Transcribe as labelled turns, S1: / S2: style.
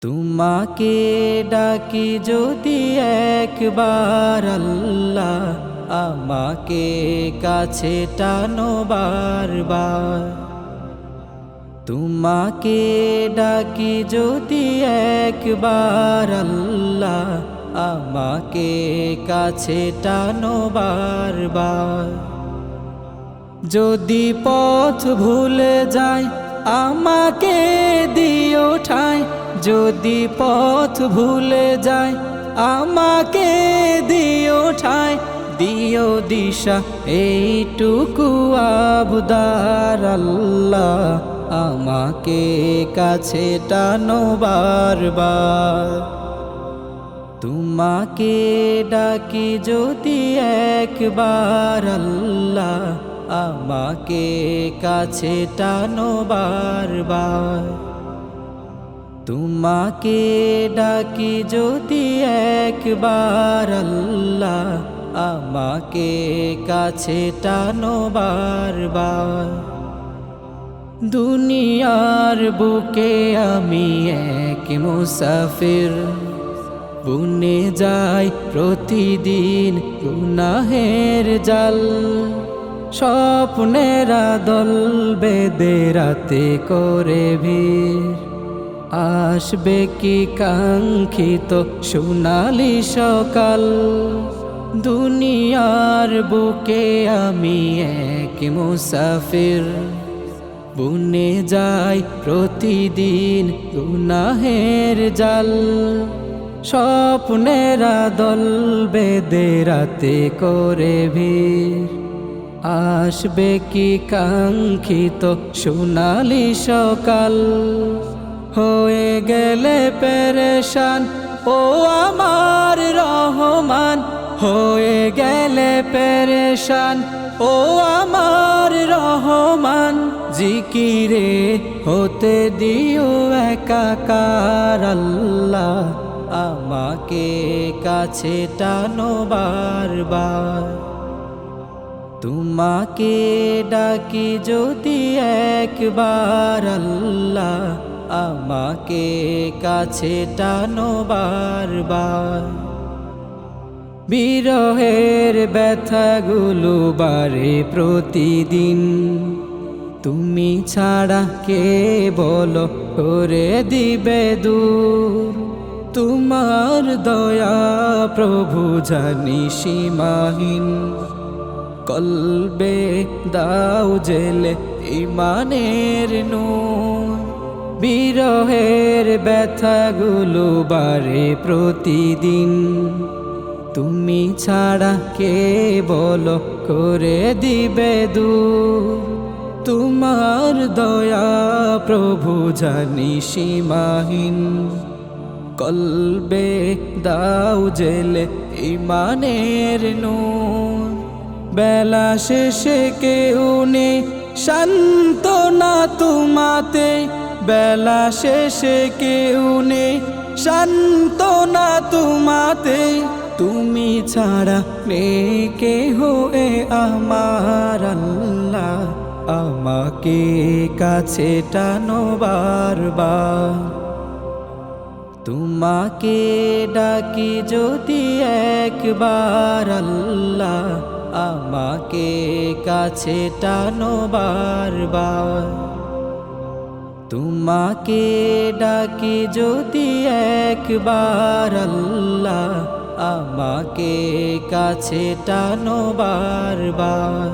S1: তোমাকে ডাকি যদি একবার আল্লাহ, আমাকে কাছে টানো বারবার। তোমাকে ডাকি যদি একবার আল্লাহ, আমাকে কাছে টানো বারবার। যদি পথ ভুলে যায় আমাকে দিও ঠাঁই, যদি পথ ভুলে যায় আমাকে দিও ঠাঁই, দিও দিশা এইটুকু আবদার আল্লাহ, আমাকে কাছে টানো বারবার। তোমাকে ডাকি যদি একবার আল্লাহ, আমাকে কাছে টানো বারবার। তোমাকে ডাকি যদি একবার আল্লাহ, আমাকে কাছে টানো বারবার। দুনিয়ার বুকে আমি এক মুসাফির, বুনে যাই প্রতিদিন গুনাহের জাল। স্বপ্নেরা দল বেঁধে রাতে করে ভিড়, আসবে কি কাঙ্ক্ষিত সোনালি সকাল। দুনিয়ার বুকে আমি এক মুসাফির, বুনে যাই প্রতিদিন গুনাহের জাল। স্বপ্নেরা দল বেঁধে রাতে করে ভিড়, আসবে কি কাঙ্ক্ষিত সোনালি সকাল। হয়ে গেলে পেরেশান ও আমার রহমান, হয়ে গেলে পেরেশান ও আমার রহমান। জিকিরে হতে দিও একাকার আল্লাহ, আমাকে কাছে টানো বারবার। তোমাকে ডাকি যদি একবার আল্লাহ, আমাকে কাছে টানো বারবার। বিরহের ব্যথাগুলো বাড়ে প্রতিদিন, তুমি ছাড়া কে বলো করে দিবে দূর। তোমার দয়া প্রভু জানি সীমাহীন, কলবে দাও জেলে ইমানের নূর। বিরহের ব্যথাগুলো বাড়ে প্রতিদিন, তুমি ছাড়া কে বলো করে দিবে দূর। তোমার দয়া প্রভু জানি সীমাহীন, কলবে দাও জেলে ইমানের নূর। বেলা শেষে কেউ নেই সান্ত্বনা তোমাতে, বেলা শেষে কেউ নেই সান্ত্বনা তোমাতে। তুমি ছাড়া নেই কেহ এ আমার আল্লাহ, আমাকে কাছে টানো বারবার। তোমাকে ডাকি যদি একবার আল্লাহ, আমাকে কাছে টানো বারবার। তোমাকে ডাকি যদি একবার আল্লাহ, আমাকে কাছে টানো বারবার।